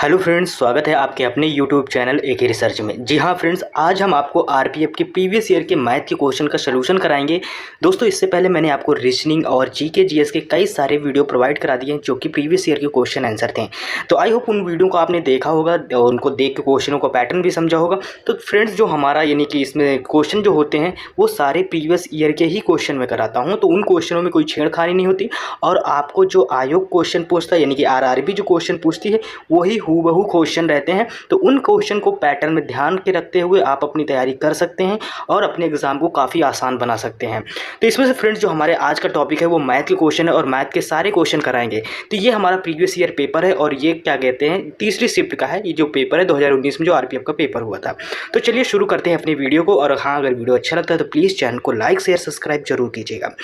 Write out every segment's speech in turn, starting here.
Hello friends, स्वागत है आपके अपने यूट्यूब चैनल एके रिसर्च में। जी हाँ फ्रेंड्स, आज हम आपको आरपीएफ के प्रीवियस ईयर के मैथ के क्वेश्चन का सलूशन कराएंगे। दोस्तों, इससे पहले मैंने आपको रीजनिंग और जीके जीएस के कई सारे वीडियो प्रोवाइड करा दिए हैं जो कि प्रीवियस ईयर के क्वेश्चन आंसर थे। तो आई होप उन वीडियो को आपने देखा होगा और उनको देख के क्वेश्चनों का पैटर्न भी समझा होगा। तो फ्रेंड्स, जो हमारा यानी कि इसमें क्वेश्चन जो होते हैं वो सारे प्रीवियस ईयर के ही क्वेश्चन में कराता हूँ। तो उन क्वेश्चनों में कोई छेड़खानी नहीं होती और आपको जो आयोग क्वेश्चन पूछता है यानी कि आरआरबी जो क्वेश्चन पूछती है वही हूबहू क्वेश्चन रहते हैं। तो उन क्वेश्चन को पैटर्न में ध्यान के रखते हुए आप अपनी तैयारी कर सकते हैं और अपने एग्जाम को काफ़ी आसान बना सकते हैं। तो इसमें से फ्रेंड्स, जो हमारे आज का टॉपिक है वो मैथ के क्वेश्चन है और मैथ के सारे क्वेश्चन कराएंगे। तो ये हमारा प्रीवियस ईयर पेपर है और ये क्या कहते हैं, तीसरी शिफ्ट का है। ये जो पेपर है 2019 में जो आरपीएफ का पेपर हुआ था। तो चलिए शुरू करते हैं अपनी वीडियो को। और हाँ, अगर वीडियो अच्छा लगता है तो प्लीज़ चैनल को लाइक शेयर सब्सक्राइब जरूर कीजिएगा।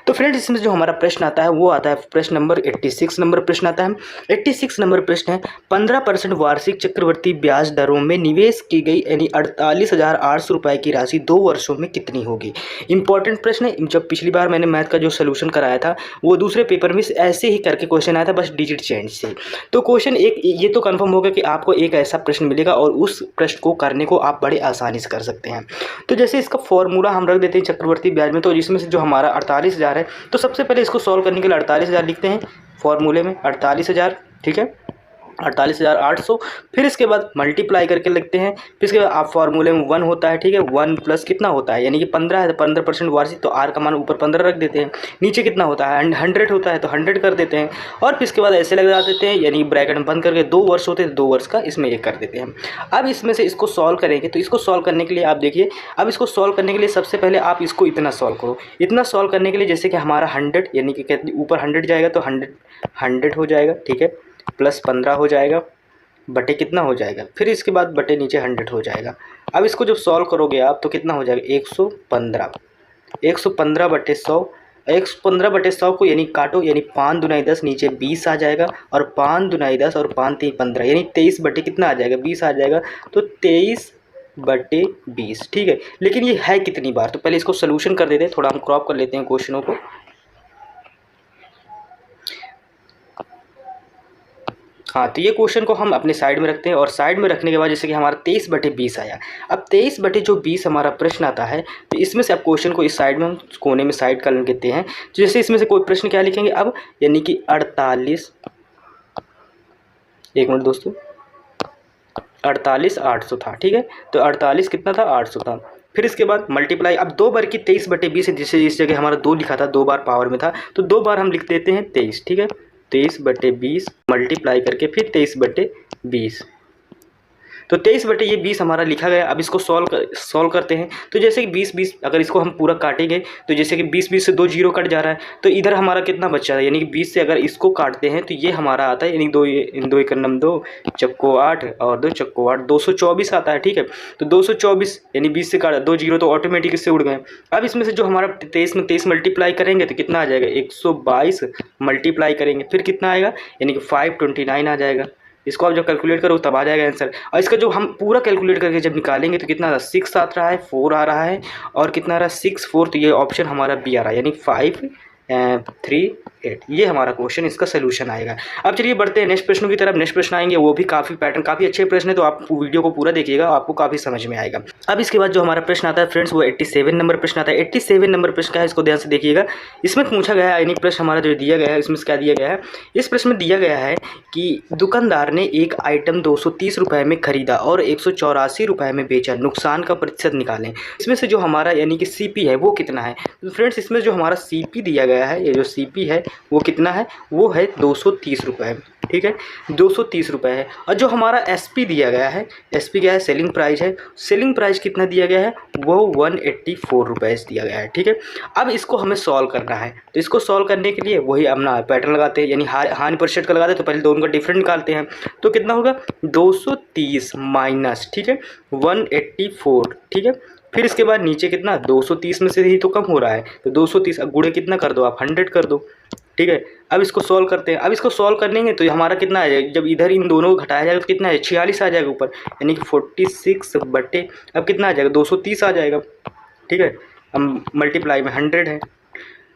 तो फ्रेंड्स, इसमें जो हमारा प्रश्न आता है वो आता है प्रश्न नंबर 86 नंबर प्रश्न आता है। 86 नंबर प्रश्न है, 15% वार्षिक चक्रवृद्धि ब्याज दरों में निवेश की गई यानी 48,800 रुपये की राशि 2 वर्षों में कितनी होगी। इंपॉर्टेंट प्रश्न है। जब पिछली बार मैंने मैथ का जो सोल्यूशन कराया था वो दूसरे पेपर में ऐसे ही करके क्वेश्चन आया था, बस डिजिट चेंज से। तो क्वेश्चन एक ये तो कन्फर्म होगा कि आपको एक ऐसा प्रश्न मिलेगा और उस प्रश्न को करने को आप बड़े आसानी से कर सकते हैं। तो जैसे इसका फॉर्मूला हम रख देते हैं चक्रवृद्धि ब्याज में, तो जिसमें से जो हमारा 48,000 है, तो सबसे पहले इसको सॉल्व करने के लिए 48,000 लिखते हैं फॉर्मूले में, 48,000, ठीक है, 48,800। फिर इसके बाद मल्टीप्लाई करके लिखते हैं। फिर इसके बाद आप फार्मूले में 1 होता है, ठीक है, 1 प्लस कितना होता है यानी कि 15 है, 15% वार्षिक, तो आर का मान ऊपर 15 रख देते हैं। नीचे कितना होता है 100 होता है तो 100 कर देते हैं और फिर इसके बाद ऐसे लगा देते हैं यानी ब्रैकेट में बंद करके 2 वर्ष होते हैं, 2 वर्ष का इसमें 1 कर देते हैं। अब इसमें से इसको सॉल्व करेंगे। तो इसको सॉल्व करने के लिए आप देखिए, अब इसको सॉल्व करने के लिए सबसे पहले आप इसको इतना सॉल्व करो। इतना सॉल्व करने के लिए जैसे कि हमारा 100 यानी कि ऊपर 100 जाएगा तो 100 हो जाएगा, ठीक है, प्लस 15 हो जाएगा, बटे कितना हो जाएगा, फिर इसके बाद बटे नीचे 100 हो जाएगा। अब इसको जब सॉल्व करोगे आप तो कितना हो जाएगा 115, 115 बटे 100, 115 बटे 100 को यानी काटो यानी 5 दूनी 10, नीचे 20 आ जाएगा और 5 दूनी 10 और 5 3 15 यानी 23 बटे कितना आ जाएगा 20 आ जाएगा। तो 23 बटे 20, ठीक है। लेकिन ये है कितनी बार, तो पहले इसको सोल्यूशन कर देते हैं। थोड़ा हम क्रॉप कर लेते हैं क्वेश्चनों को। हाँ, तो ये क्वेश्चन को हम अपने साइड में रखते हैं और साइड में रखने के बाद जैसे कि हमारा 23 बटे 20 आया। अब 23 बटे जो 20 हमारा प्रश्न आता है, तो इसमें से अब क्वेश्चन को इस साइड में हम कोने में साइड कर लेते हैं। तो जैसे इसमें से कोई प्रश्न क्या लिखेंगे अब, यानी कि 48, एक मिनट दोस्तों, 48,800 था, ठीक है। तो 48 कितना था 800 था। फिर इसके बाद मल्टीप्लाई, अब 2 बार की 23 बटे 20 है, जिससे इस जगह हमारा 2 लिखा था, 2 बार पावर में था तो 2 बार हम लिख देते हैं 23, ठीक है। 23 बटे 20 मल्टीप्लाई करके फिर 23 बटे 20, तो 23 बटे ये 20 हमारा लिखा गया। अब इसको सॉल्व करते हैं। तो जैसे कि 20 अगर इसको हम पूरा काटेंगे तो जैसे कि 20 से 2 जीरो कट जा रहा है तो इधर हमारा कितना बचा है, यानी कि 20 से अगर इसको काटते हैं तो ये हमारा आता है यानी 2 इन 2 एक नम 2 चक्को 8 और 2 चक्को 8, 224 आता है, ठीक है। तो 224 यानी 20 से काटा 2 जीरो तो ऑटोमेटिक इससे उड़ गए। अब इसमें से जो हमारा 23 में 23 मल्टीप्लाई करेंगे तो कितना आ जाएगा 122 मल्टीप्लाई करेंगे फिर कितना आएगा यानी कि 529 आ जाएगा। इसको आप जब कैलकुलेट करो तब आ जाएगा आंसर। और इसका जो हम पूरा कैलकुलेट करके जब निकालेंगे तो कितना आ रहा है 6 आ रहा है, 4 आ रहा है और कितना आ रहा है 6 4, तो ये ऑप्शन हमारा बी आ रहा है यानी 5 3 8। ये हमारा क्वेश्चन इसका सोल्यूशन आएगा। अब चलिए बढ़ते हैं नेक्स्ट प्रश्नों की तरफ। नेक्स्ट प्रश्न आएंगे वो भी काफ़ी पैटर्न काफ़ी अच्छे प्रश्न है, तो आप वीडियो को पूरा देखिएगा, आपको काफ़ी समझ में आएगा। अब इसके बाद जो हमारा प्रश्न आता है फ्रेंड्स वो 87 नंबर प्रश्न आता है। 87 नंबर प्रश्न का है, इसको ध्यान से देखिएगा। इसमें पूछा गया है यानी प्रश्न हमारा जो दिया गया है इसमें क्या दिया गया है, इस प्रश्न में दिया गया है कि दुकानदार ने एक आइटम 230 रुपये में खरीदा और 184 रुपये में बेचा, नुकसान का प्रतिशत निकालें। इसमें से जो हमारा यानी कि सीपी है वो कितना है। तो फ्रेंड्स, इसमें जो हमारा सीपी दिया गया है, ये जो सीपी है वो कितना है, वो है 230 रुपये, ठीक है, 230 रुपये है। और जो हमारा एसपी दिया गया है, एसपी क्या है, सेलिंग प्राइस है, सेलिंग प्राइस कितना दिया गया है, वो 184 रुपीज़ दिया गया है, ठीक है। अब इसको हमें सॉल्व करना है, तो इसको सॉल्व करने के लिए वही अपना पैटर्न लगाते हैं यानी हानि प्रतिशत का लगाते हैं। तो पहले दोनों का डिफरेंट निकालते हैं, तो कितना होगा 230 माइनस, ठीक है, 184, ठीक है। फिर इसके बाद नीचे कितना 230 में से ही तो कम हो रहा है तो 230, अब गुणे कितना कर दो आप 100 कर दो, ठीक है। अब इसको सॉल्व करते हैं। अब इसको सॉल्व करेंगे तो हमारा कितना आ जाएगा, जब इधर इन दोनों को घटाया जाएगा तो कितना है 46 आ जाएगा ऊपर यानी कि 46 बटे अब कितना आ जाएगा 230 आ जाएगा, ठीक है। हम मल्टीप्लाई में 100 है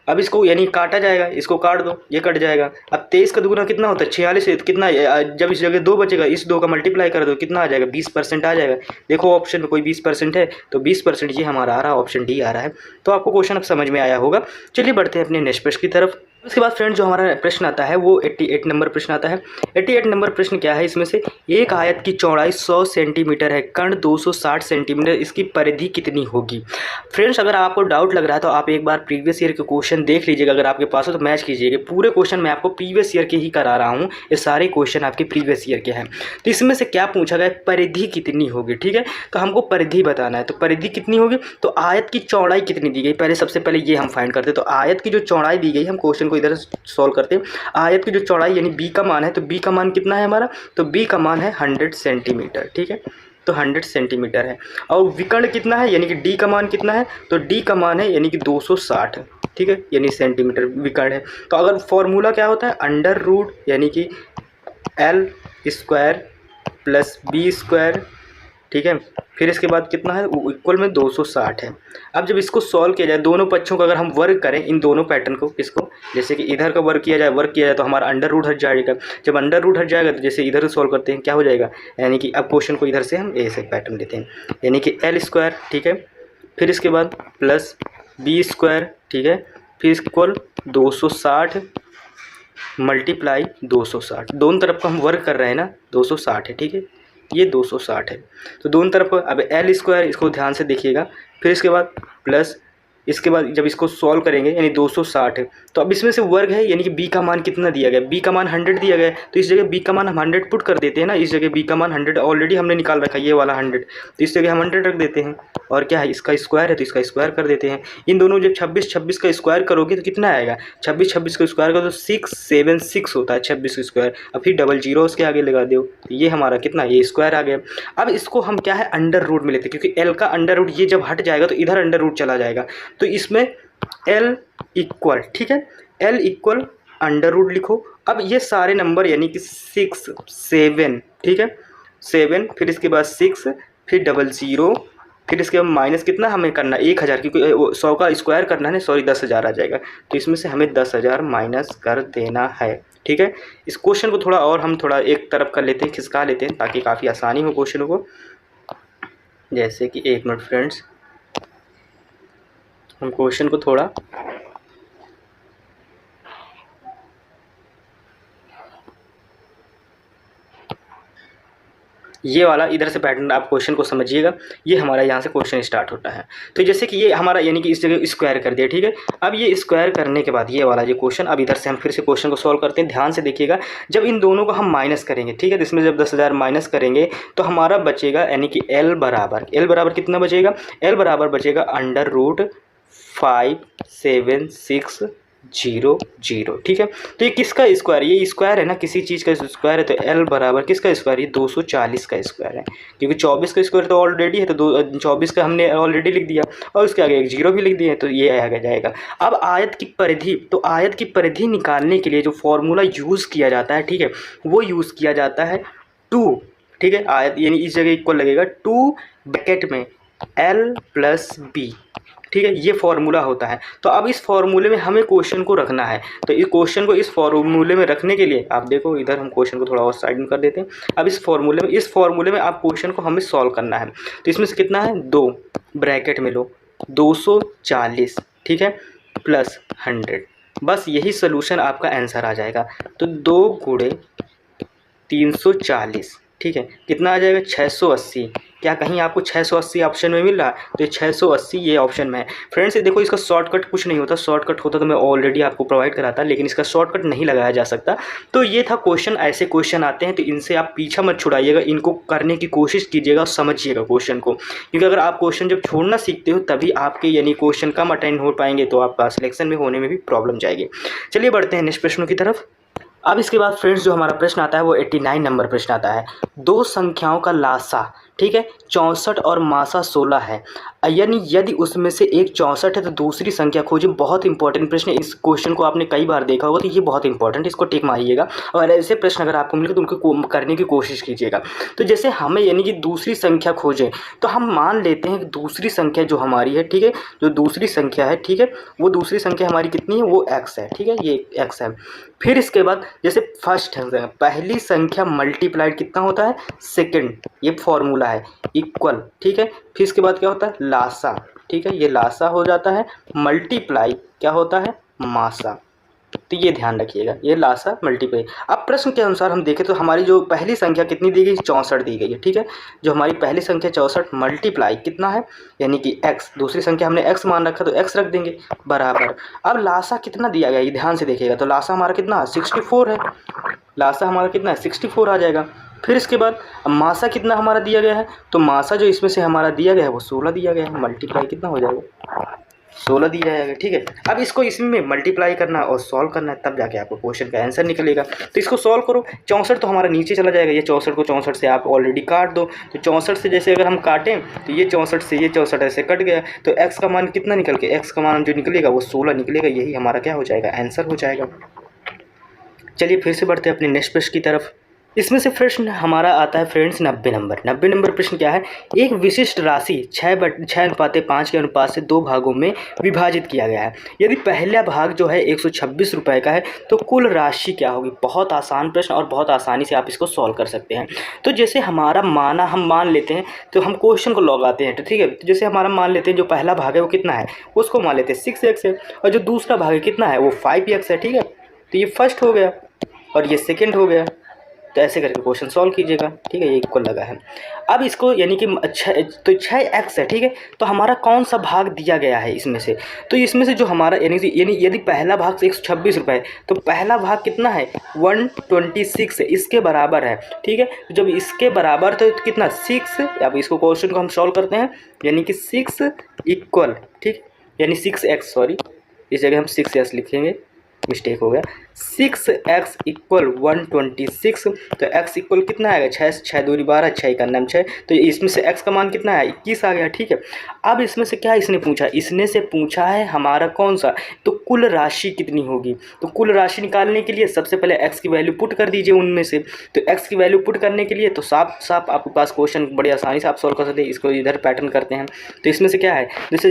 अब इसको यानी काटा जाएगा, इसको काट दो, ये कट जाएगा। अब 23 का दुगुना कितना होता है 46 है, तो कितना जब इस जगह 2 बचेगा, इस 2 का मल्टीप्लाई कर दो, कितना आ जाएगा 20% आ जाएगा। देखो ऑप्शन में कोई 20% है, तो 20% ये हमारा आ रहा है, ऑप्शन डी आ रहा है। तो आपको क्वेश्चन अब समझ में आया होगा। चलिए बढ़ते हैं अपने नेक्स्ट प्रश्न की तरफ। उसके बाद फ्रेंड जो हमारा प्रश्न आता है वो 88 नंबर प्रश्न आता है। 88 नंबर प्रश्न क्या है, इसमें से एक आयत की चौड़ाई 100 सेंटीमीटर है, कर्ण 260 सेंटीमीटर, इसकी परिधि कितनी होगी। फ्रेंड्स अगर आपको डाउट लग रहा है तो आप एक बार प्रीवियस ईयर के क्वेश्चन देख लीजिएगा, अगर आपके पास हो तो मैच कीजिएगा। पूरे क्वेश्चन मैं आपको प्रीवियस ईयर के ही करा रहा हूँ, ये सारे क्वेश्चन आपके प्रीवियस ईयर के हैं। तो इसमें से क्या पूछा गया, परिधि कितनी होगी। ठीक है, तो हमको परिधि बताना है, तो परिधि कितनी होगी, तो आयत की चौड़ाई कितनी दी गई, पहले सबसे पहले ये हम फाइंड करते हैं। तो आयत की जो चौड़ाई दी गई, हम क्वेश्चन को इधर सॉल्व करते हैं। आयत की जो चौड़ाई यानी बी का मान है, तो बी का मान कितना है हमारा, तो बी का मान है 100 सेंटीमीटर। ठीक है, तो 100 सेंटीमीटर है। और विकर्ण कितना है, यानी कि डी का मान कितना है, तो डी का मान है यानी कि 260। ठीक है, यानी सेंटीमीटर विकर्ण है। तो अगर फॉर्मूला क्या होता है, अंडर रूट यानी कि L square plus B square. ठीक है, फिर इसके बाद कितना है, इक्वल में 260 है। अब जब इसको सॉल्व किया जाए, दोनों पक्षों का अगर हम वर्क करें, इन दोनों पैटर्न को, इसको जैसे कि इधर का वर्क किया जाए तो हमारा अंडर रूट हट जाएगा। जब अंडर रूट हट जाएगा तो जैसे इधर सॉल्व करते हैं क्या हो जाएगा, यानी कि अब क्वेश्चन को इधर से हम ऐसे पैटर्न देते हैं, यानी कि एल स्क्वायर। ठीक है, फिर इसके बाद प्लस बी स्क्वायर। ठीक है, फिर इक्वल 260 मल्टीप्लाई 260, दोनों तरफ का हम वर्क कर रहे हैं ना, 260 है। ठीक है, ये 260 है, तो दोनों तरफ अब एल स्क्वायर, इसको ध्यान से देखिएगा। फिर इसके बाद प्लस, इसके बाद जब इसको सॉल्व करेंगे यानी 260 है, तो अब इसमें से वर्ग है यानी कि बी का मान कितना दिया गया, बी का मान 100 दिया गया है, तो इस जगह बी का मान हम 100 पुट कर देते हैं ना। इस जगह बी का मान 100 ऑलरेडी हमने निकाल रखा है, ये वाला 100, तो इस जगह हम 100 रख देते हैं। और क्या है, इसका स्क्वायर है तो इसका स्क्वायर कर देते हैं। इन दोनों जब 26 का स्क्वायर करोगे तो कितना आएगा, 26 का स्क्वायर करो तो 676 होता है 26 का स्क्वायर। अब फिर डबल जीरो उसके आगे लगा दो, तो ये हमारा कितना, ये स्क्वायर आ गया। अब इसको हम क्या है, अंडर रूट में लेते हैं, क्योंकि एल का अंडर रूट ये जब हट जाएगा तो इधर अंडर रूट चला जाएगा, तो इसमें एल इक्वल, ठीक है, एल इक्वल अंडर रूट लिखो। अब ये सारे नंबर यानी कि 6 7, ठीक है 7, फिर इसके बाद 6, फिर डबल ज़ीरो, फिर इसके बाद माइनस कितना हमें करना 1000, क्योंकि 100 का स्क्वायर करना है, सॉरी 10,000 आ जाएगा, तो इसमें से हमें 10,000 माइनस कर देना है। ठीक है, इस क्वेश्चन को थोड़ा और हम थोड़ा एक तरफ कर लेते हैं, खिसका लेते हैं ताकि काफ़ी आसानी हो क्वेश्चनों को। जैसे कि 1 मिनट फ्रेंड्स, हम क्वेश्चन को थोड़ा ये वाला इधर से पैटर्न आप क्वेश्चन को समझिएगा, ये हमारा यहाँ से क्वेश्चन स्टार्ट होता है। तो जैसे कि ये हमारा यानी कि इस जगह स्क्वायर कर दिया, ठीक है। अब ये स्क्वायर करने के बाद ये वाला जो क्वेश्चन, अब इधर से हम फिर से क्वेश्चन को सॉल्व करते हैं। ध्यान से देखिएगा, जब इन दोनों को हम माइनस करेंगे, ठीक है, तो इसमें जब 10,000 माइनस करेंगे तो हमारा बचेगा यानी कि एल बराबर कितना बचेगा, एल बराबर बचेगा अंडर रूट 57600। ठीक है, तो ये किसका स्क्वायर, ये स्क्वायर है ना, किसी चीज़ का स्क्वायर है, तो एल बराबर किसका स्क्वायर, ये 240 का स्क्वायर है, क्योंकि 24 का स्क्वायर तो ऑलरेडी है, तो 24 का हमने ऑलरेडी लिख दिया और उसके आगे एक जीरो भी लिख दिया, तो ये आगे जाएगा। अब आयत की परिधि, तो आयत की परिधि निकालने के लिए जो फॉर्मूला यूज़ किया जाता है, ठीक है, वो यूज़ किया जाता है 2, ठीक है, आयत यानी इस जगह इक्वल लगेगा 2 ब्रैकेट में एल प्लस बी, ठीक है, ये फार्मूला होता है। तो अब इस फार्मूले में हमें क्वेश्चन को रखना है, तो इस क्वेश्चन को इस फार्मूले में रखने के लिए आप देखो इधर हम क्वेश्चन को थोड़ा और साइड में कर देते हैं। अब इस फार्मूले में आप क्वेश्चन को हमें सॉल्व करना है, तो इसमें से कितना है 2 ब्रैकेट में लो 240, ठीक है, प्लस 100, बस यही सोल्यूशन आपका आंसर आ जाएगा। तो 2 गुणे 340, ठीक है, कितना आ जाएगा 680। क्या कहीं आपको 680 ऑप्शन में मिल रहा है, तो ये 680 ये ऑप्शन में है। फ्रेंड्स ये देखो, इसका शॉर्टकट कुछ नहीं होता, शॉर्टकट होता तो मैं ऑलरेडी आपको प्रोवाइड कराता, लेकिन इसका शॉर्टकट नहीं लगाया जा सकता। तो ये था क्वेश्चन, ऐसे क्वेश्चन आते हैं तो इनसे आप पीछा मत छुड़ाइएगा, इनको करने की कोशिश कीजिएगा और समझिएगा क्वेश्चन को, क्योंकि अगर आप क्वेश्चन जब छोड़ना सीखते हो तभी आपके यानी क्वेश्चन कम अटेंड हो पाएंगे, तो आपका सिलेक्शन में होने में भी प्रॉब्लम जाएगी। चलिए बढ़ते हैं नेक्स्ट प्रश्नों की तरफ। अब इसके बाद फ्रेंड्स जो हमारा प्रश्न आता है वो 89 नंबर प्रश्न आता है। दो संख्याओं का लासा ठीक है, 64 और मासा 16 है, यानी यदि उसमें से एक 64 है तो दूसरी संख्या खोजें। बहुत इंपॉर्टेंट प्रश्न है, इस क्वेश्चन को आपने कई बार देखा होगा, तो ये बहुत इंपॉर्टेंट, इसको टिक मारिएगा और ऐसे प्रश्न अगर आपको मिले तो उनको करने की कोशिश कीजिएगा। तो जैसे हमें यानी कि दूसरी संख्या खोजें, तो हम मान लेते हैं कि दूसरी संख्या जो हमारी है, ठीक है, जो दूसरी संख्या है, ठीक है, वो दूसरी संख्या हमारी कितनी है, वो x है, ठीक है, ये x है। फिर इसके बाद जैसे फर्स्ट है, पहली संख्या मल्टीप्लाइड कितना होता है, सेकंड, ये फॉर्मूला है, इक्वल, ठीक है। फिर इसके बाद क्या होता है, लासा, ठीक है, ये लासा हो जाता है, मल्टीप्लाई क्या होता है, मासा। तो ये ध्यान रखिएगा, ये लासा मल्टीप्लाई। अब प्रश्न के अनुसार हम देखें तो हमारी जो पहली संख्या कितनी दी गई, 64 दी गई है, ठीक है। जो हमारी पहली संख्या 64 मल्टीप्लाई कितना है, यानी कि x, दूसरी संख्या हमने x मान रखा तो x रख देंगे बराबर। अब लासा कितना दिया गया, ये ध्यान से देखिएगा, तो लासा हमारा कितना 64 है, लासा हमारा कितना है 64 आ जाएगा। फिर इसके बाद मासा कितना हमारा दिया गया है, तो मासा जो इसमें से हमारा दिया गया है वो 16 दिया गया है, मल्टीप्लाई कितना हो जाएगा, 16 दिया जाएगा, ठीक है। अब इसको इसमें मल्टीप्लाई करना और सॉल्व करना है, तब जाके आपको क्वेश्चन का आंसर निकलेगा। तो इसको सॉल्व करो, 64 तो हमारा नीचे चला जाएगा, ये 64 को 64 से आप ऑलरेडी काट दो, तो 64 से जैसे अगर हम काटें तो ये 64 से ये 64 ऐसे कट गया, तो x का मान कितना निकल के, x का मान जो निकलेगा वो 16 निकलेगा, यही हमारा क्या हो जाएगा, आंसर हो जाएगा। चलिए फिर से बढ़ते हैं अपने नेक्स्ट प्रश्न की तरफ। इसमें से प्रश्न हमारा आता है फ्रेंड्स 90 नंबर। 90 नंबर प्रश्न क्या है, एक विशिष्ट राशि 6/5 के अनुपात से 2 भागों में विभाजित किया गया है। यदि पहला भाग जो है 126 रुपये का है तो कुल राशि क्या होगी। बहुत आसान प्रश्न और बहुत आसानी से आप इसको सॉल्व कर सकते हैं। तो जैसे हमारा हम मान लेते हैं, तो हम क्वेश्चन को लगाते हैं, तो ठीक है। तो जैसे हमारा मान लेते हैं जो पहला भाग है वो कितना है, उसको मान लेते हैं 6x है, और जो दूसरा भाग है कितना है वो 5x है, ठीक है। तो ये फर्स्ट हो गया और ये सेकेंड हो गया, तो ऐसे करके क्वेश्चन सॉल्व कीजिएगा, ठीक है, ये इक्वल लगा है। अब इसको यानी कि 6x है, ठीक है, तो हमारा कौन सा भाग दिया गया है इसमें से, तो इसमें से जो हमारा यानी यदि पहला भाग 126 रुपये तो पहला भाग कितना है 126 है, इसके बराबर है, ठीक है। जब इसके बराबर तो कितना 6, अब इसको क्वेश्चन को हम सॉल्व करते हैं, यानी कि 6 इक्वल, ठीक, यानी 6x, सॉरी इस जगह हम 6s लिखेंगे, मिस्टेक हो गया, 6x इक्वल 126, तो x इक्वल कितना आएगा 6 दूनी 12, 6 का नाम 6, तो इसमें से x का मान कितना है 21 आ गया, ठीक है। अब इसमें से क्या इसने पूछा, इसने से पूछा है हमारा कौन सा, तो कुल राशि कितनी होगी। तो कुल राशि निकालने के लिए सबसे पहले x की वैल्यू पुट कर दीजिए उनमें से, तो x की वैल्यू पुट करने के लिए तो साफ साफ आपके पास क्वेश्चन बड़ी आसानी से आप सॉल्व कर सकते हैं। इसको इधर पैटर्न करते हैं, तो इसमें से क्या है, जैसे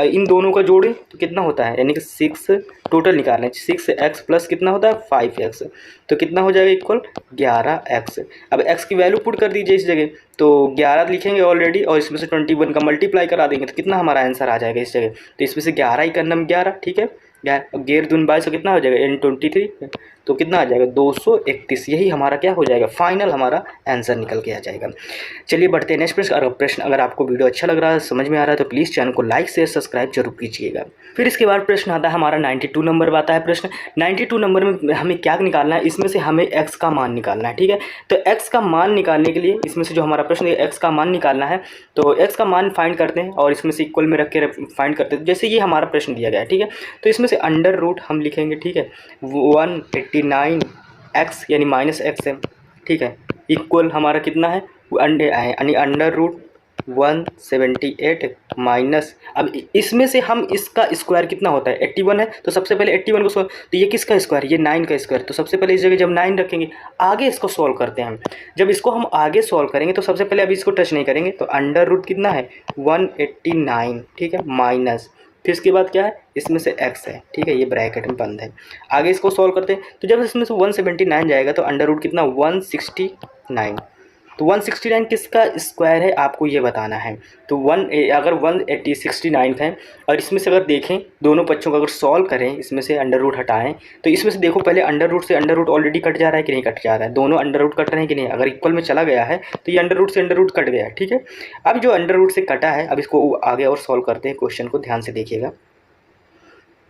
इन दोनों का जोड़ें तो कितना होता है, यानी कि 6 टोटल निकालना है, 6x प्लस कितना होता है 5x, तो कितना हो जाएगा इक्वल 11x। अब x की वैल्यू पुट कर दीजिए इस जगह, तो 11 लिखेंगे ऑलरेडी और इसमें से 21 का मल्टीप्लाई करा देंगे, तो कितना हमारा आंसर आ जाएगा इस जगह, तो इसमें से 11 ही करना 11, ठीक है। 11 दूनी 22 कितना हो जाएगा यानी 23, तो कितना आ जाएगा 231, यही हमारा क्या हो जाएगा, फाइनल हमारा आंसर निकल के आ जाएगा। चलिए बढ़ते हैं नेक्स्ट प्रश्न। अगर आपको वीडियो अच्छा लग रहा है, समझ में आ रहा है, तो प्लीज़ चैनल को लाइक शेयर सब्सक्राइब जरूर कीजिएगा। फिर इसके बाद प्रश्न आता है हमारा 92 नंबर पर आता है प्रश्न। 92 नंबर में हमें क्या निकालना है, इसमें से हमें x का मान निकालना है, ठीक है। तो x का मान निकालने के लिए इसमें से जो हमारा प्रश्न है x का मान निकालना है, तो x का मान फाइंड करते हैं और इसमें से इक्वल में रख के फाइंड करते हैं। जैसे ये हमारा प्रश्न दिया गया है, ठीक है, तो इसमें से अंडर रूट हम लिखेंगे, ठीक है, 189x यानी -x है, ठीक है, इक्वल हमारा कितना है यानी अंडर रूट 178 माइनस, अब इसमें से हम इसका स्क्वायर कितना होता है 81 है, तो सबसे पहले 81 को तो ये किसका स्क्वायर, ये 9 का स्क्वायर, तो सबसे पहले इस जगह जब 9 रखेंगे, आगे इसको सॉल्व करते हैं हम। जब इसको हम आगे सॉल्व करेंगे तो सबसे पहले अभी इसको टच नहीं करेंगे, तो अंडर रूट कितना है 189, ठीक है, माइनस, फिर इसके बाद क्या है इसमें से x है, ठीक है, ये ब्रैकेट में बंद है। आगे इसको सॉल्व करते हैं, तो जब इसमें से 179 जाएगा तो अंडर रूट कितना 169, तो 169 किसका स्क्वायर है आपको ये बताना है। तो अगर 169 है और इसमें से अगर देखें दोनों पक्षों को अगर सॉल्व करें, इसमें से अंडर रूट हटाएं, तो इसमें से देखो पहले अंडर रूट से अंडर रूट ऑलरेडी कट जा रहा है कि नहीं कट जा रहा है, दोनों अंडर रूट कट रहे हैं कि नहीं, अगर इक्वल में चला गया है तो ये अंडर रूट से अंडर रूट कट गया है, ठीक है। अब जो अंडर रूट से कटा है अब इसको आगे और सॉल्व करते हैं, क्वेश्चन को ध्यान से देखिएगा।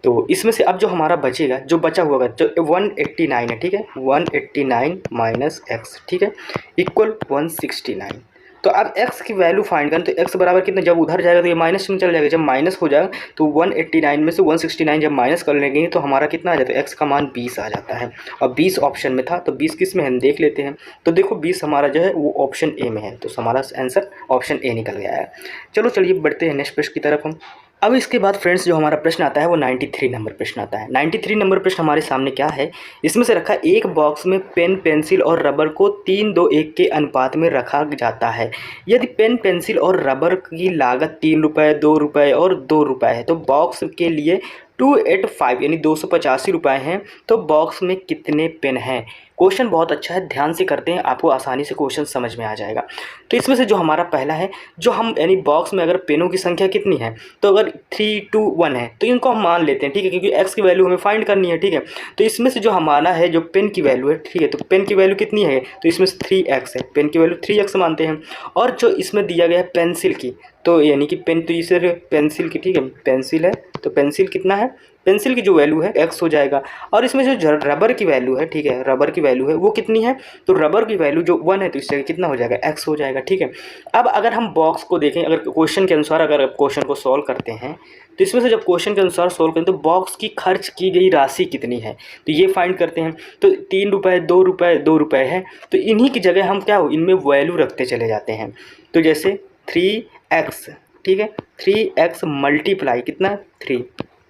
तो इसमें से अब जो हमारा बचेगा, जो बचा हुआ जो 189 है, ठीक है, 189 माइनस x, ठीक है, इक्वल 169। तो अब x की वैल्यू फाइंड करना, तो x बराबर कितना, जब उधर जाएगा तो ये माइनस में चल जाएगा, जब माइनस हो जाएगा तो 189 में से 169 जब माइनस कर लेंगे तो हमारा कितना आ जाता है, x का मान 20 आ जाता है। और 20 ऑप्शन में था, तो 20 किस में है हम देख लेते हैं। तो देखो 20 हमारा जो है वो ऑप्शन ए में है, तो हमारा आंसर ऑप्शन ए निकल गया है। चलो चलिए बढ़ते हैं नेक्स्ट प्रश्न की तरफ हम। अब इसके बाद फ्रेंड्स जो हमारा प्रश्न आता है वो 93 नंबर प्रश्न आता है। 93 नंबर प्रश्न हमारे सामने क्या है, इसमें से रखा एक बॉक्स में पेन, पेंसिल और रबर को 3-2-1 के अनुपात में रखा जाता है। यदि पेन, पेंसिल और रबर की लागत 3 रुपये, 2 रुपये और 2 रुपये है, तो बॉक्स के लिए 285 यानी 285 रुपये हैं, तो बॉक्स में कितने पेन हैं। क्वेश्चन बहुत अच्छा है, ध्यान से करते हैं, आपको आसानी से क्वेश्चन समझ में आ जाएगा। तो इसमें से जो हमारा पहला है, जो हम यानी बॉक्स में अगर पेनों की संख्या कितनी है, तो अगर 3, 2, 1 है तो इनको हम मान लेते हैं, ठीक है, क्योंकि x की वैल्यू हमें फाइंड करनी है, ठीक है। तो इसमें से जो हमारा है जो पेन की वैल्यू है, ठीक है, तो पेन की वैल्यू कितनी है, तो इसमें से 3x है, पेन की वैल्यू 3x मानते हैं। और जो इसमें दिया गया है पेंसिल की, तो यानी कि पेन, तो इसे पेंसिल की, ठीक है, पेंसिल है तो पेंसिल कितना है, पेंसिल की जो वैल्यू है x हो जाएगा। और इसमें जो रबर की वैल्यू है, ठीक है, रबर की वैल्यू है वो कितनी है, तो रबर की वैल्यू जो 1 है तो इस जगह कितना हो जाएगा, x हो जाएगा, ठीक है। अब अगर हम बॉक्स को देखें, अगर क्वेश्चन के अनुसार अगर क्वेश्चन को सॉल्व करते हैं, तो इसमें से जब क्वेश्चन के अनुसार सॉल्व करें तो बॉक्स की खर्च की गई राशि कितनी है, तो ये फाइंड करते हैं। तो 3 रुपये, 2 रुपये, 2 रुपये है, तो इन्हीं की जगह हम क्या हो, इनमें वैल्यू रखते चले जाते हैं। तो जैसे 3x, ठीक है, 3x मल्टीप्लाई कितना 3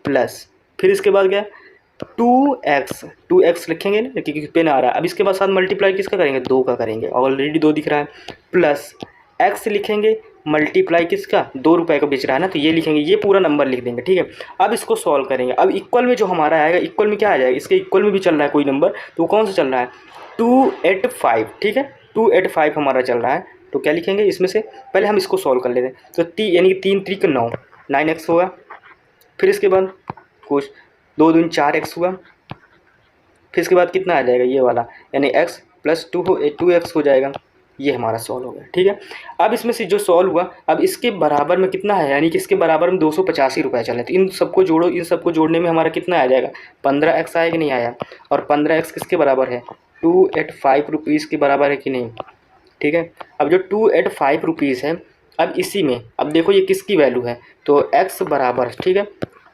प्लस, फिर इसके बाद क्या 2x लिखेंगे ना क्योंकि पेन आ रहा है। अब इसके बाद साथ मल्टीप्लाई किसका करेंगे, 2 का करेंगे, ऑलरेडी 2 दिख रहा है, प्लस x लिखेंगे मल्टीप्लाई किसका, 2 रुपये का बेच रहा है ना, तो ये लिखेंगे, ये पूरा नंबर लिख देंगे, ठीक है। अब इसको सॉल्व करेंगे। अब इक्वल में जो हमारा आएगा, इक्वल में क्या आ जाएगा, इसके इक्वल में भी चल रहा है कोई नंबर, तो कौन सा चल रहा है 285, ठीक है, 285 हमारा चल रहा है। तो क्या लिखेंगे, इसमें से पहले हम इसको सॉल्व कर लेते हैं। तो यानी कि 3 3 9, 9x होगा। फिर इसके बाद कुछ 2 दूनी 4x हुआ। फिर इसके बाद कितना आ जाएगा ये वाला, यानी x प्लस 2x हो जाएगा। ये हमारा सॉल्व हो गया, ठीक है। अब इसमें से जो सॉल्व हुआ, अब इसके बराबर में कितना है, यानी कि इसके बराबर में 285 रुपये चले, तो इन सबको जोड़ो, इन सबको जोड़ने में हमारा कितना आ जाएगा, 15x आएगा, नहीं आया। और 15x किसके बराबर है, 285 रुपीज़ के बराबर है कि नहीं, ठीक है। अब जो 285 रुपीज़ है, अब इसी में अब देखो ये किसकी वैल्यू है, तो x बराबर, ठीक है,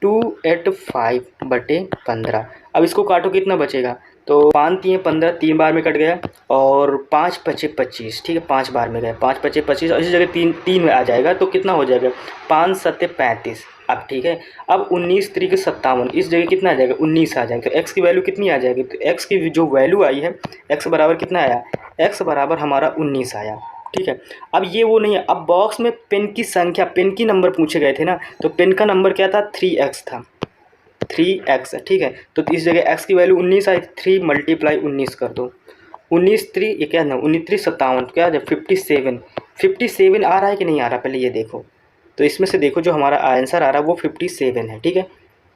285/15। अब इसको काटो कितना बचेगा, तो 5 3 15, 3 बार में कट गया, और 5 5 25, ठीक है, 5 बार में गए, 5 5 25, और इसी जगह 3 में आ जाएगा, तो कितना हो जाएगा 5 7 35। अब ठीक है, अब 19 3 57, इस जगह कितना आ जाएगा 19 आ जाएगा। तो x की वैल्यू कितनी आ जाएगी, तो x की जो वैल्यू आई है, x बराबर कितना आया, x बराबर हमारा 19 आया, ठीक है। अब ये वो नहीं है, अब बॉक्स में पेन की संख्या, पेन की नंबर पूछे गए थे ना, तो पेन का नंबर क्या था, 3x था, 3x, ठीक है। तो इस जगह x की वैल्यू 19 आई, 3 मल्टीप्लाई 19 कर दो, 19 3 ये क्या है, 19 3 57, क्या है 57 आ रहा है कि नहीं आ रहा, पहले ये देखो। तो इसमें से देखो जो हमारा आंसर आ रहा है वो 57 है, ठीक है।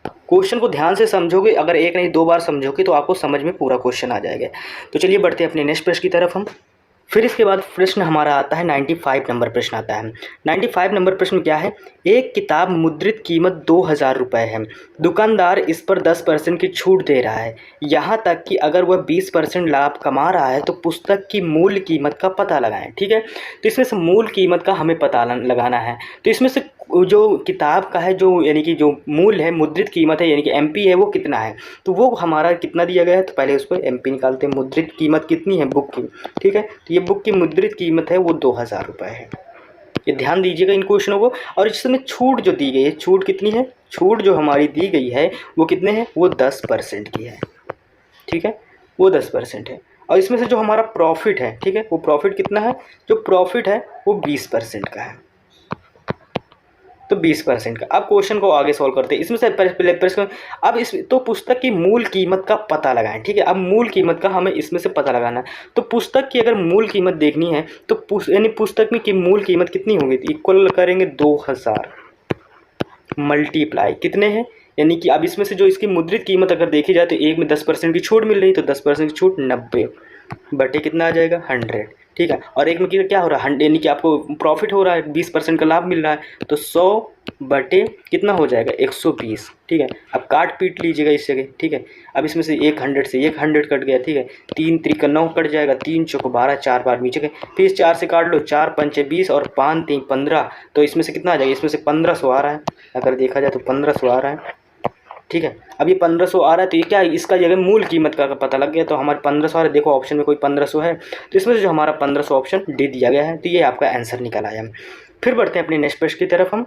क्वेश्चन को ध्यान से समझोगे, अगर एक नहीं 2 बार समझोगे तो आपको समझ में पूरा क्वेश्चन आ जाएगा। तो चलिए बढ़ते हैं अपने नेक्स्ट प्रश्न की तरफ हम। फिर इसके बाद प्रश्न हमारा आता है 95 नंबर प्रश्न आता है। 95 नंबर प्रश्न क्या है, एक किताब मुद्रित कीमत 2000 रुपये है, दुकानदार इस पर 10% की छूट दे रहा है, यहाँ तक कि अगर वह 20% लाभ कमा रहा है तो पुस्तक की मूल कीमत का पता लगाएं, ठीक है। तो इसमें से मूल कीमत का हमें पता लगाना है। तो इसमें से जो किताब का है, जो यानी कि जो मूल्य है, मुद्रित कीमत है, यानी कि MP है, वो कितना है, तो वो हमारा कितना दिया गया है, तो पहले उस पर MP निकालते हैं। मुद्रित कीमत कितनी है बुक की, ठीक है, तो ये बुक की मुद्रित कीमत है वो 2000 रुपये है। ये ध्यान दीजिएगा इन क्वेश्चनों को। और इसमें छूट जो दी गई है, छूट कितनी है, छूट जो हमारी दी गई है वो कितने है, वो 10% की है, ठीक है, वो 10% है। और इसमें से जो हमारा प्रॉफिट है, ठीक है, वो प्रॉफिट कितना है, जो प्रॉफिट है वो 20% का है, तो 20% का। अब क्वेश्चन को आगे सॉल्व करते हैं। इसमें से पहले प्रश्न, अब इस तो पुस्तक की मूल कीमत का पता लगाएं, ठीक है। अब मूल कीमत का हमें इसमें से पता लगाना है। तो पुस्तक की अगर मूल कीमत देखनी है तो यानी पुस्तक में की मूल कीमत कितनी होगी, तो इक्वल करेंगे 2000 मल्टीप्लाई कितने हैं, यानी कि अब इसमें से जो इसकी मुद्रित कीमत अगर देखी जाए तो एक में 10% की छूट मिल रही, तो 10% की छूट 90 बटे कितना आ जाएगा 100, ठीक है। और एक में क्या हो रहा है, 100 यानी कि आपको प्रॉफिट हो रहा है, 20% का लाभ मिल रहा है, तो 100 बटे कितना हो जाएगा 120, ठीक है। अब काट पीट लीजिएगा इस जगह, ठीक है। अब इसमें से 100 से 100 कट गया, ठीक है। 3 त्रिक 9 कट जाएगा, 3 चौक 12, 4 बार नीचे गए, फिर इस 4 से काट लो, 4 पंचे 20 और 5 3 15, तो इसमें से कितना आ जाएगा, इसमें से 1500 आ रहा है। अगर देखा जाए तो 1500 आ रहा है, ठीक है। अब ये 1500 आ रहा है तो ये क्या है, इसका जगह मूल कीमत का पता लग गया, तो हमारे 1500 आ रहा है। देखो ऑप्शन में कोई 1500 है, तो इसमें से जो हमारा 1500 ऑप्शन डी दिया गया है, तो ये आपका आंसर निकल आया। फिर बढ़ते हैं अपने नेक्स्ट प्रश्न की तरफ हम।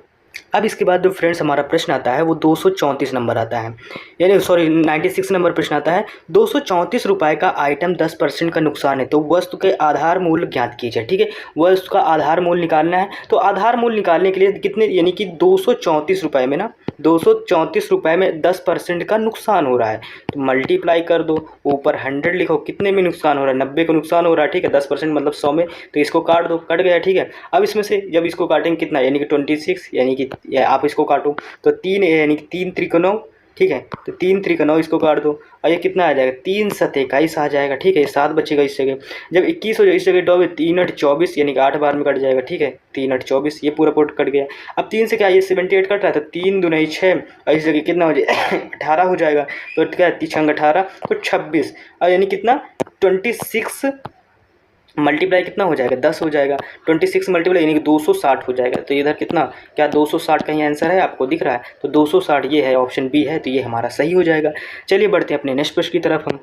अब इसके बाद जो फ्रेंड्स हमारा प्रश्न आता है वो 234 नंबर आता है, यानी सॉरी 96 नंबर प्रश्न आता है। 234 रुपये का आइटम 10% का नुकसान है, तो वस्तु के आधार मूल्य ज्ञात कीजिए, ठीक है। वस्तु का आधार मूल्य निकालना है, तो आधार मूल्य निकालने के लिए कितने, यानी कि 234 रुपये में ना, 234 रुपये में 10% का नुकसान हो रहा है, तो मल्टीप्लाई कर दो, ऊपर 100 लिखो, कितने में नुकसान हो रहा है, 90 का नुकसान हो रहा है, ठीक है। 10% मतलब 100 में, तो इसको काट दो, कट गया, ठीक है। अब इसमें से जब इसको काटेंगे कितना, यानी कि 26, यानी कि आप इसको काटो तो 3, यानी कि 3 त्रिक 9, ठीक है। तो 3 त्रिक 9 इसको काट दो, और ये कितना आ जाएगा, 3 7 21 आ जाएगा, ठीक है। 7 बचेगा इस जगह, जब 21 हो जाए इस जगह डॉबे 3 8 24, यानी कि 8 बार में कट जाएगा, ठीक है। 3 8 24, ये पूरा पोर्ट कट गया। अब 3 से क्या, ये 78 कट रहा है, तो 3 दूनी 6, और इस जगह कितना हो जाए 18 हो जाएगा, तो क्या 3 18, तो 26, और यानी कितना 26 मल्टीप्लाई कितना हो जाएगा, 10 हो जाएगा। 26 मल्टीप्लाई यानी कि 260 हो जाएगा, तो इधर कितना, क्या 260 का ही आंसर है, आपको दिख रहा है, तो 260 ये है, ऑप्शन बी है, तो ये हमारा सही हो जाएगा। चलिए बढ़ते हैं अपने नेक्स्ट प्रश्न की तरफ हम।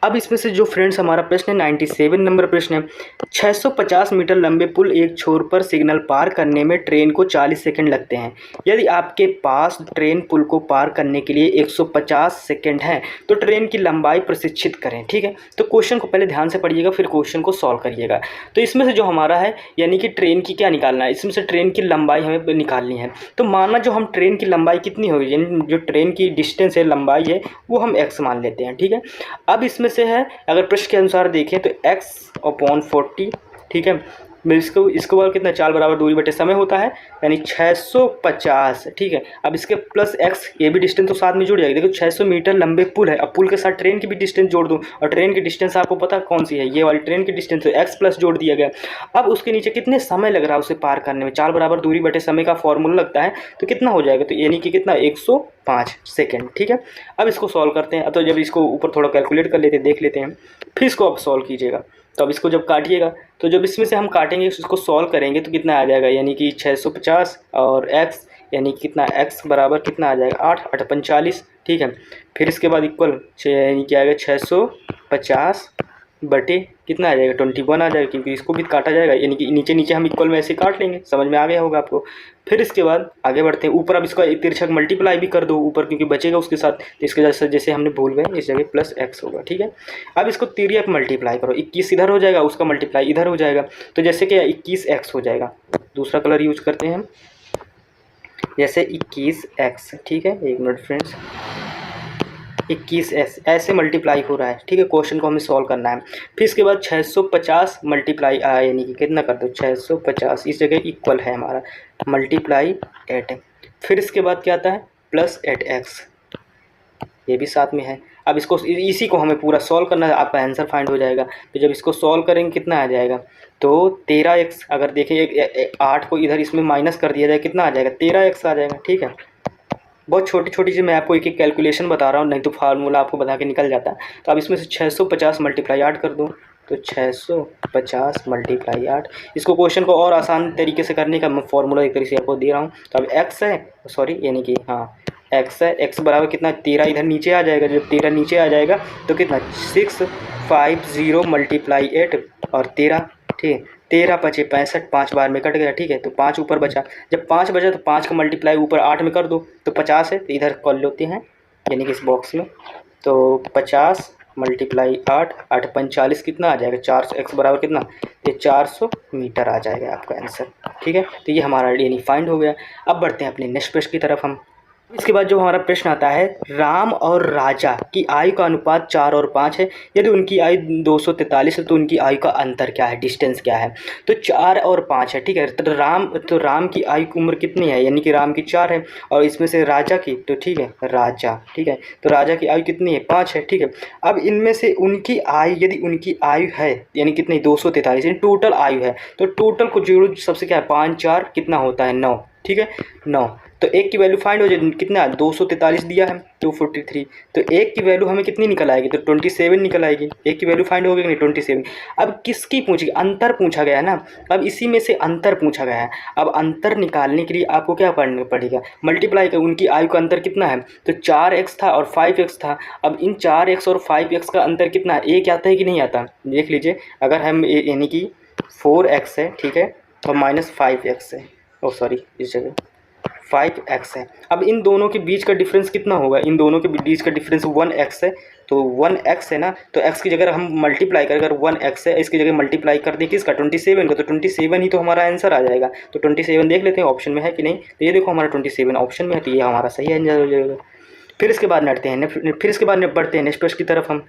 अब इसमें से जो फ्रेंड्स हमारा प्रश्न है 97 नंबर प्रश्न है। 650 मीटर लंबे पुल एक छोर पर सिग्नल पार करने में ट्रेन को 40 सेकंड लगते हैं। यदि आपके पास ट्रेन पुल को पार करने के लिए 150 सेकंड है तो ट्रेन की लंबाई प्रशिक्षित करें, ठीक है। तो क्वेश्चन को पहले ध्यान से पढ़िएगा, फिर क्वेश्चन को सॉल्व करिएगा। तो इसमें से जो हमारा है, यानी कि ट्रेन की क्या निकालना है, इसमें से ट्रेन की लंबाई हमें निकालनी है। तो मानना जो हम ट्रेन की लंबाई कितनी होगी, यानी जो ट्रेन की डिस्टेंस है, लंबाई है, वो हम x मान लेते हैं, ठीक है। अब इसमें से है, अगर प्रश्न के अनुसार देखें तो x/40, ठीक है। इसको बाद कितना, 4 बराबर दूरी बटे समय होता है, यानी 650, ठीक है। अब इसके प्लस x, ये भी डिस्टेंस तो साथ में जुड़ जाएगी। देखो 600 मीटर लंबे पुल है, अब पुल के साथ ट्रेन की भी डिस्टेंस जोड़ दूँ, और ट्रेन की डिस्टेंस आपको पता कौन सी है, ये वाली ट्रेन की डिस्टेंस, तो x प्लस जोड़ दिया गया। अब उसके नीचे कितने समय लग रहा है उसे पार करने में, 4 बराबर दूरी बटे समय का फॉर्मूला लगता है, तो कितना हो जाएगा, तो यानी कि कितना 105 सेकेंड, ठीक है। अब इसको सॉल्व करते हैं, तो जब इसको ऊपर थोड़ा कैलकुलेट कर लेते हैं, देख लेते हैं, फिर इसको आप सॉल्व कीजिएगा। तो अब इसको जब काटिएगा, तो जब इसमें से हम काटेंगे इसको सॉल्व करेंगे तो कितना आ जाएगा, यानी कि 650 और x, यानी कितना x बराबर कितना आ जाएगा 8 8 45, ठीक है। फिर इसके बाद इक्वल यानी क्या आएगा 650 बटे कितना आ जाएगा 21 आ जाएगा, क्योंकि इसको भी काटा जाएगा, यानी कि नीचे नीचे हम इक्वल में ऐसे काट लेंगे, समझ में आ गया होगा आपको। फिर इसके बाद आगे बढ़ते हैं, ऊपर अब इसका एक तिरछक मल्टीप्लाई भी कर दो ऊपर, क्योंकि बचेगा उसके साथ, तो इसके जैसे हमने भूल गए, इस जगह प्लस x होगा, ठीक है। अब इसको तिर्यक मल्टीप्लाई करो, 21 इधर हो जाएगा, उसका मल्टीप्लाई इधर हो जाएगा, तो जैसे कि 21x हो जाएगा। दूसरा कलर यूज करते हैं हम, जैसे 21x, ठीक है। एक मिनट फ्रेंड्स, 21 ऐसे मल्टीप्लाई हो रहा है, ठीक है। क्वेश्चन को हमें सॉल्व करना है। फिर इसके बाद 650 मल्टीप्लाई यानी कि कितना कर दो 650, इस जगह इक्वल है हमारा मल्टीप्लाई 8, फिर इसके बाद क्या आता है प्लस 8x, ये भी साथ में है। अब इसको इसी को हमें पूरा सॉल्व करना है, आपका आंसर फाइंड हो जाएगा। तो जब इसको सॉल्व करेंगे कितना आ जाएगा, तो 13x, अगर देखें 8 को इधर इसमें माइनस कर दिया जाए कितना आ जाएगा 13x आ जाएगा, ठीक है। बहुत छोटी छोटी चीज़ मैं आपको एक एक कैलकुलेशन बता रहा हूँ, नहीं तो फार्मूला आपको बता के निकल जाता है। तो अब इसमें से 650 मल्टीप्लाई 8 कर दूँ, तो 650 मल्टीप्लाई 8, इसको क्वेश्चन को और आसान तरीके से करने का मैं फार्मूला एक तरीके से आपको दे रहा हूँ। तो अब x है, सॉरी यानी कि हाँ x है, x बराबर कितना 13 इधर नीचे आ जाएगा, जब 13 नीचे आ जाएगा तो कितना 650 मल्टीप्लाई 8 और 13, ठीक, 13 पचे 65, 5 बार में कट गया, ठीक है। तो 5 ऊपर बचा, जब 5 बचा तो 5 का मल्टीप्लाई ऊपर 8 में कर दो, तो 50 है, तो इधर कर लेते हैं यानी कि इस बॉक्स में, तो 50 मल्टीप्लाई 8 8 45 कितना आ जाएगा 400, x बराबर कितना, ये 400 मीटर आ जाएगा आपका आंसर, ठीक है। तो ये हमारा यानी फाइंड हो गया। अब बढ़ते हैं अपने नेक्स्ट प्रश्न की तरफ हम। इसके बाद जो हमारा प्रश्न आता है, राम और राजा की आयु का अनुपात 4 और 5 है, यदि उनकी आयु 243 है तो उनकी आयु का अंतर क्या है, डिस्टेंस क्या है। तो 4 और 5 है, ठीक है। तो राम की आयु की उम्र कितनी है, यानी कि राम की 4 है, और इसमें से राजा की, तो ठीक है राजा, ठीक है, तो राजा की आयु कितनी है 5 है, ठीक है। अब इनमें से उनकी आयु, यदि उनकी आयु है यानी कितनी 243, यानी टोटल आयु है, तो टोटल को जोड़ो सबसे क्या है 5 4 कितना होता है 9, ठीक है 9। तो एक की वैल्यू फाइंड हो जाए, कितना 243 दिया है 243, तो एक की वैल्यू हमें कितनी निकल आएगी, तो 27 निकल आएगी। एक की वैल्यू फाइंड होगी कि नहीं 27। अब किसकी पूछी, अंतर पूछा गया है ना, अब इसी में से अंतर पूछा गया है। अब अंतर निकालने के लिए आपको क्या करना पड़ेगा, मल्टीप्लाई कर, उनकी आयु का अंतर कितना है, तो 4x था और 5x था। अब इन 4x और 5x का अंतर कितना है, एक आता है कि नहीं आता, देख लीजिए। अगर हम यानी कि 4x है, ठीक है, और -5x है, ओ सॉरी इस जगह 5x है। अब इन दोनों के बीच का डिफरेंस कितना होगा, इन दोनों के बीच का डिफरेंस 1x है, तो 1x है ना, तो x की जगह हम मल्टीप्लाई कर, अगर 1x है इसकी जगह मल्टीप्लाई कर दें किसका 27 का, तो 27 ही तो हमारा आंसर आ जाएगा। तो 27 देख लेते हैं ऑप्शन में है कि नहीं, तो ये देखो हमारा 27 ऑप्शन में है, तो ये हमारा सही आंसर हो जाएगा। फिर इसके बाद बढ़ते हैं बढ़ते हैं नेक्स्ट प्रश्न की तरफ। हम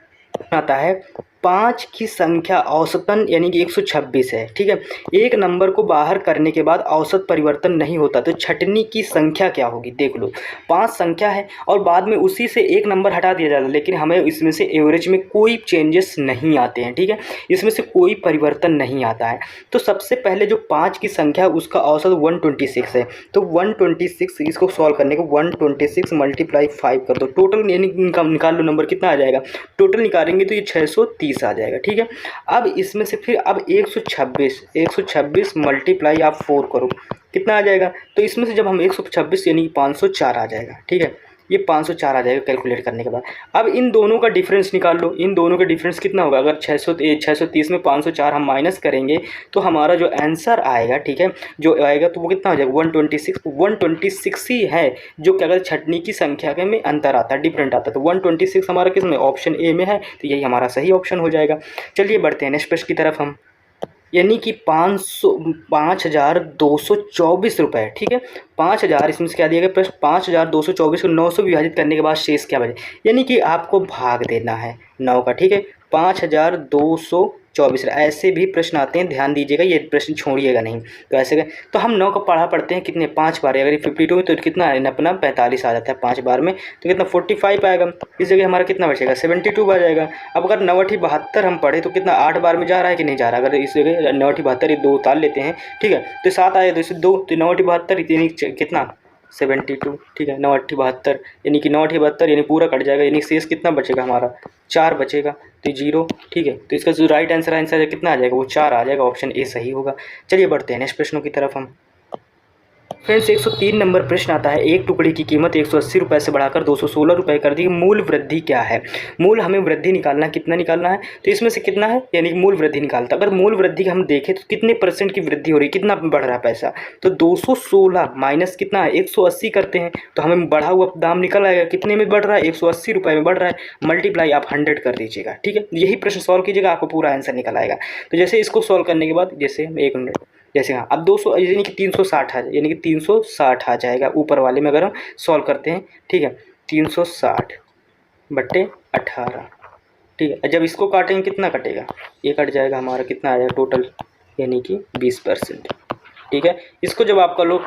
आता है 5 की संख्या औसतन यानी कि 126 है, ठीक है। एक नंबर को बाहर करने के बाद औसत परिवर्तन नहीं होता, तो छटनी की संख्या क्या होगी, देख लो। 5 संख्या है और बाद में उसी से एक नंबर हटा दिया जाता है, लेकिन हमें इसमें से एवरेज में कोई चेंजेस नहीं आते हैं, ठीक है, इसमें से कोई परिवर्तन नहीं आता है। तो सबसे पहले जो 5 की संख्या है उसका औसत 126 है, तो 126 इसको सॉल्व करने को 126 × 5 कर दो, टोटल यानी निकाल लो नंबर कितना आ जाएगा, टोटल निकालेंगे तो ये 630 आ जाएगा, ठीक है। अब इसमें से फिर अब 126 मल्टीप्लाई आप 4 करो, कितना आ जाएगा, तो इसमें से जब हम 126 यानी 504 आ जाएगा, ठीक है, ये 504 आ जाएगा कैलकुलेट करने के बाद। अब इन दोनों का डिफरेंस निकाल लो, इन दोनों का डिफरेंस कितना होगा, अगर 630 में 504 हम माइनस करेंगे तो हमारा जो आंसर आएगा, ठीक है, जो आएगा तो वो कितना हो जाएगा 126 ही है जो क्या अगर छटनी की संख्या के में अंतर आता है, डिफरेंट आता है, तो 126 हमारा किस में ऑप्शन ए में है, तो यही हमारा सही ऑप्शन हो जाएगा। चलिए बढ़ते हैं नेक्स्ट प्रश्न की तरफ। हम यानी कि 5,224 रुपये, ठीक है, 5,000 इसमें से क्या दिया गया प्रश्न, 5,224 को 9 से विभाजित करने के बाद शेष क्या बचे, यानी कि आपको भाग देना है 9 का, ठीक है, 5,224 ऐसे भी प्रश्न आते हैं, ध्यान दीजिएगा, ये प्रश्न छोड़िएगा नहीं। तो ऐसे तो हम 9 का पढ़ते हैं कितने 5 बार, अगर ये 52 है तो कितना है अपना 45 आ जाता है 5 बार में, तो कितना 45 आएगा, इस जगह हमारा कितना बचेगा 72 आ जाएगा। अब अगर 9×8 हम पढ़े तो कितना 8 बार में जा रहा है कि नहीं जा रहा, अगर इस जगह 9×8 ये 2 उतार लेते हैं, ठीक है, तो 7 आए तो इसे 2, तो 9×8 कितना 72, ठीक है, 9×8 यानी कि 9×8 यानी पूरा कट जाएगा, यानी शेष कितना बचेगा हमारा 4 बचेगा, तो 0, ठीक है, तो इसका जो राइट आंसर कितना आ जाएगा, वो 4 आ जाएगा, ऑप्शन ए सही होगा। चलिए बढ़ते हैं नेक्स्ट प्रश्नों की तरफ। हम फ्रेंड्स 103 नंबर प्रश्न आता है, एक टुकड़े की कीमत 180 रुपये से बढ़ाकर 216 रुपये कर दी, मूल वृद्धि क्या है। मूल हमें वृद्धि निकालना है, कितना निकालना है, तो इसमें से कितना है यानी कि मूल वृद्धि निकालता है। अगर मूल वृद्धि हम देखें तो कितने % की वृद्धि हो रही है, कितना बढ़ रहा है पैसा, तो 216 माइनस कितना है 180 करते हैं तो हमें बढ़ा हुआ दाम निकल आएगा, कितने में बढ़ रहा है 180 रुपये में बढ़ रहा है, मल्टीप्लाई आप 100 कर दीजिएगा, ठीक है, यही प्रश्न सॉल्व कीजिएगा आपको पूरा आंसर निकल आएगा। तो जैसे इसको सॉल्व करने के बाद जैसे 1 मिनट जैसे हाँ अब 200 यानी कि 360 यानी कि 360 आ जाएगा ऊपर वाले में अगर हम सॉल्व करते हैं, ठीक है, 360/18, ठीक है, जब इसको काटेंगे कितना कटेगा, ये कट जाएगा हमारा, कितना आ जाएगा टोटल यानी कि 20%, ठीक है। इसको जब आपका लोग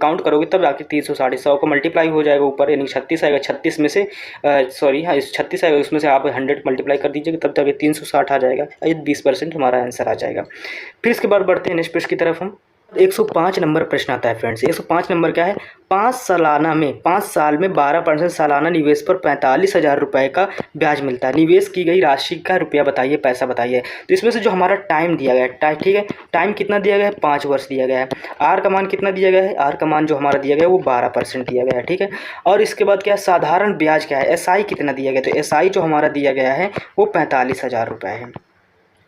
काउंट करोगे तब जाके 360 100 को मल्टीप्लाई हो जाएगा ऊपर, यानी 36 आएगा, 36 में से सॉरी हाँ 36 आएगा, उसमें से आप 100 मल्टीप्लाई कर दीजिएगा तब जाके 360 आ जाएगा, ये 20% हमारा आंसर आ जाएगा। फिर इसके बाद बढ़ते हैं नेक्स्ट प्रश्न की तरफ। हम 105 नंबर प्रश्न आता है फ्रेंड्स, 105 नंबर क्या है, 5 साल में 12% सालाना निवेश पर 45,000 रुपये का ब्याज मिलता है, निवेश की गई राशि का रुपया बताइए, पैसा बताइए। तो इसमें से जो हमारा टाइम दिया गया है, ठीक है, टाइम कितना दिया गया है 5 वर्ष दिया गया है, आर का मान कितना दिया गया है, आर का मान जो हमारा दिया गया है वो 12% दिया गया है, ठीक है। और इसके बाद क्या है, साधारण ब्याज क्या है, SI कितना दिया गया, तो SI जो हमारा दिया गया है वो 45,000 रुपये है,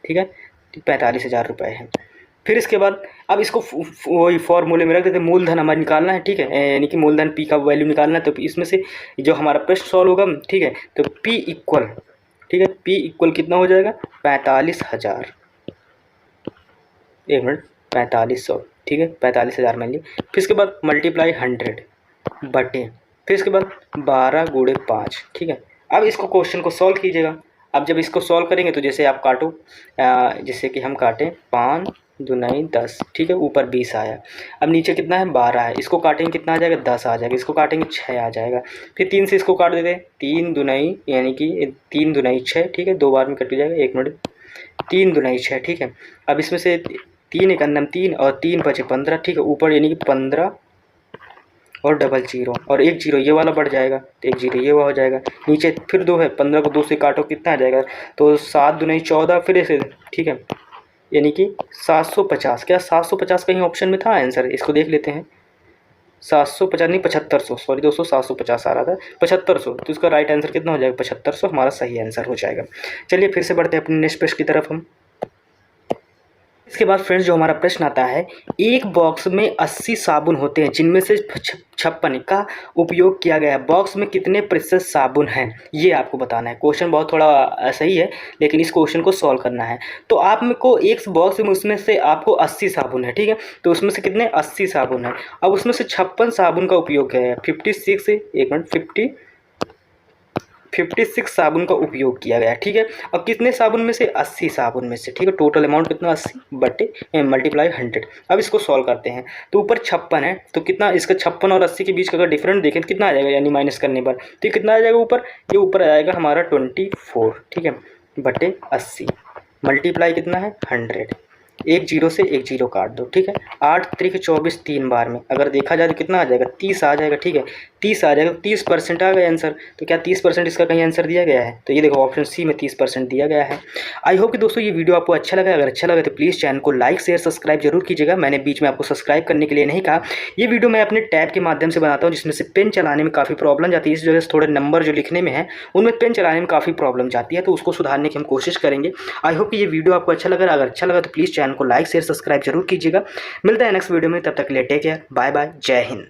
ठीक है, 45,000 रुपये है। फिर इसके बाद अब इसको वही फॉर्मूले में रख देते, मूलधन हमारा निकालना है, ठीक है, यानी कि मूलधन P का वैल्यू निकालना है, तो इसमें से जो हमारा प्रश्न सॉल्व होगा, ठीक है, तो P इक्वल, ठीक है, P इक्वल कितना हो जाएगा 45,000, 1 मिनट 4500, ठीक है, 45,000 मान लीजिए। फिर इसके बाद मल्टीप्लाई 100 बटे, फिर इसके बाद 12×5, ठीक है। अब इसको क्वेश्चन को सॉल्व कीजिएगा। अब जब इसको सॉल्व करेंगे तो जैसे आप काटो, जैसे कि हम काटें 5 दूनी 10, ठीक है, ऊपर 20 आया, अब नीचे कितना है 12 है, इसको काटेंगे कितना आ जाएगा 10 आ जाएगा, इसको काटेंगे 6 आ जाएगा, फिर 3 से इसको काट देते हैं, 3 दूनी यानी कि 3 दूनी 6, ठीक है, 2 बार में कट जाएगा, 1 मिनट, 3 दूनी 6, ठीक है। अब इसमें से 3 1 3 और 3 बचे 15, ठीक है, ऊपर यानी कि 15 और डबल जीरो और एक जीरो ये वाला बढ़ जाएगा तो एक जीरो ये हुआ हो जाएगा। नीचे फिर 2 है, 15 को 2 से काटो कितना आ जाएगा, तो 7 दूनी 14 फिर ऐसे, ठीक है, यानी कि 750। क्या 750 कहीं ऑप्शन में था आंसर? इसको देख लेते हैं। 750 नहीं 7500, सॉरी दोस्तों 750 आ रहा था, 7500, तो इसका राइट आंसर कितना हो जाएगा? 7500 हमारा सही आंसर हो जाएगा। चलिए फिर से बढ़ते हैं अपने नेक्स्ट प्रश्न की तरफ हम। इसके बाद फ्रेंड्स जो हमारा प्रश्न आता है, एक बॉक्स में 80 साबुन होते हैं जिनमें से 56 का उपयोग किया गया है, बॉक्स में कितने प्रतिशत साबुन हैं ये आपको बताना है। क्वेश्चन बहुत थोड़ा सही है लेकिन इस क्वेश्चन को सॉल्व करना है। तो आप में को एक बॉक्स में उसमें से आपको 80 साबुन है, ठीक है, तो उसमें से कितने 80 साबुन है। अब उसमें से 56 साबुन का उपयोग है, 56 एक मिनट 56 साबुन का उपयोग किया गया, ठीक है। अब कितने साबुन में से? 80 साबुन में से, ठीक है। टोटल अमाउंट कितना? 80 बटे मल्टीप्लाई 100। अब इसको सॉल्व करते हैं तो ऊपर 56 है तो कितना इसका 56 और 80 के बीच का अगर डिफरेंट देखें तो कितना आ जाएगा, यानी माइनस करने पर तो ये कितना आ जाएगा ऊपर? ये ऊपर आ जाएगा हमारा 24, ठीक है, बटे 80 मल्टीप्लाई कितना है 100। एक जीरो से एक जीरो काट दो, ठीक है। 8 त्रिक 24 3 बार में अगर देखा जाए तो कितना आ जाएगा? 30 आ जाएगा, ठीक है, 30 आ जाएगा। 30% आ गया आंसर। तो क्या 30% इसका कहीं आंसर दिया गया है? तो ये देखो ऑप्शन सी में 30% दिया गया है। आई होप कि दोस्तों ये वीडियो आपको अच्छा लगा। अगर अच्छा लगा तो प्लीज़ चैनल को लाइक शेयर सब्सक्राइब जरूर कीजिएगा। मैंने बीच में आपको सब्सक्राइब करने के लिए नहीं कहा। ये वीडियो मैं अपने टैब के माध्यम से बनाता हूँ जिसमें से पेन चलाने में काफ़ी प्रॉब्लम जाती है, इस वजह से थोड़े नंबर जो लिखने में है उनमें पेन चलाने में काफ़ी प्रॉब्लम जाती है, तो उसको सुधारने की हम कोशिश करेंगे। आई होप कि ये वीडियो आपको अच्छा लगा। अगर अच्छा लगा तो प्लीज़ चैनल को लाइक शेयर सब्सक्राइब जरूर कीजिएगा। मिलता है नेक्स्ट वीडियो में, तब तक के लिए टेक केयर, बाय बाय, जय हिंद।